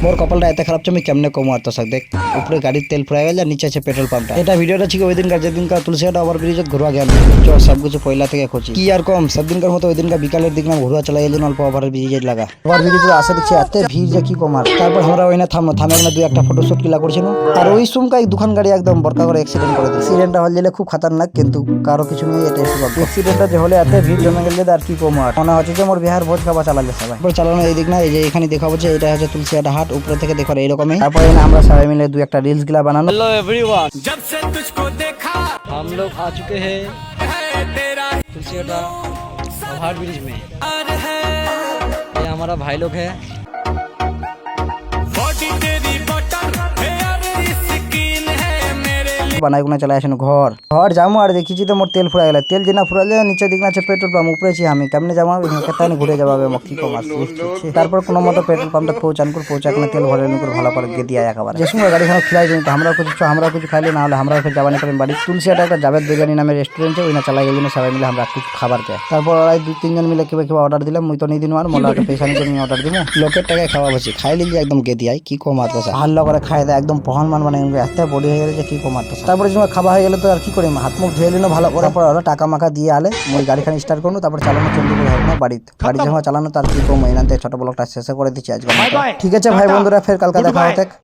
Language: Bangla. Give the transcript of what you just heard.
মোর কপালটা এত খারাপ আমি কেমনে কমো আর তো সাক দেখ উপরে গাড়ির তেল ফুরাই গেল নিচে আছে পেট্রোল পাম্পটা। এটা ভিডিওটা ছিল ওই দিনকার যেদিনকার তুলসিয়াটা ওভার ব্রিজত ঘুরবা গেল সব কিছু পয়লা থেকে খুঁজি কি আর কম সব দিনকার মতো ওই দিনকার বিকালের দিক না ঘুরবা চলে গেলেন অল্প ওভার ব্রিজে লাগা ওভার ব্রিজে আসে দেখছি এত ভিড় যে কি কমার। তারপর আমরা ওই না থামে না দুই একটা ফটোশুট কিলা করছিল আর ওই সুমকাই দুখান গাড়ি একদম বরকা করে অ্যাক্সিডেন্ট করে দিল। অ্যাক্সিডেন্টটা হল গেলে খুব খাতারনাক কিন্তু কারো কিছু নেই এটা অ্যাক্সিডেন্টটা যে হলে এত ভিড় জমে গেলে আর কি কম আর মনে হচ্ছে যে মোর বিহার ভোজ খাওয়া চালালে সবাই চালানো এই দিক না এই যে এখানে দেখাবো যে এটা হচ্ছে তুলসিয়াটা হাট উপরে থেকে দেখো এইরকমই। তারপরে আমরা সবাই মিলে দুই একটা রিলস গুলা বানানো। हेलो एवरीवन, जब से तुझको देखा हम लोग आ चुके हैं तुलसीटा ओवर ब्रिज में। ये हमारा भाई लोग है। বানাই গুনা চলে আসেন ঘর যাবো আর দেখিছি তো মোর তেল ফুরা গেল। তেল যে না ফুরালে নিচে দিক না আছে পেট্রোল পাম্প উপরেছি আমি কেমনে যাবো কেতানে ঘুরে যাবো কি কম আসছে। তারপর কোনো মতো পেট্রোল পাম্পটা পৌঁছানো তেল ভরে করে ভালো করে দিয়ে দিয়ে একেবারে যে সময় গাড়ি খারাপ খিলাই দিন আমরা কিছু খাইলে না হলে আমরা ফের যাবানি করেন বাড়ি। তুলসিয়াটা একটা জাভেদ বিরিয়ানি নামের রেস্টুরেন্টে ওই না চালাই গেল সবাই মিলে আমরা কিছু খাবার দেয়। তারপর ওরাই 2-3 জন মিলে কেউ অর্ডার দিলাম মুই তো নিয়ে দিন আর মোলা পয়সা নিয়ে আমি অর্ডার দিব লোকের টাকায় খাওয়া বসি খাই লিখে একদম গেদিয়াই কি কম আর ভালো করে খাই দেয় একদম পহন মান মানে এত বডি হয়ে গেলে যে কি কম আর। তারপরে যখন খাওয়া হয়ে গেলে তো আর কি করি হাত মুখ ধুয়ে নিল ভালো করে পর টাকা মাখা দিয়ে আলে মই গাড়িখানি স্টার্ট করবো তারপর চালানো চন্দ্রপুর হবে না বাড়ি যখন চালানো তার কি কম এনাতে ছোট ব্লগটা শেষ করে দিচ্ছি আজকে। ঠিক আছে ভাই বন্ধুরা ফের কালকে দেখা হবে।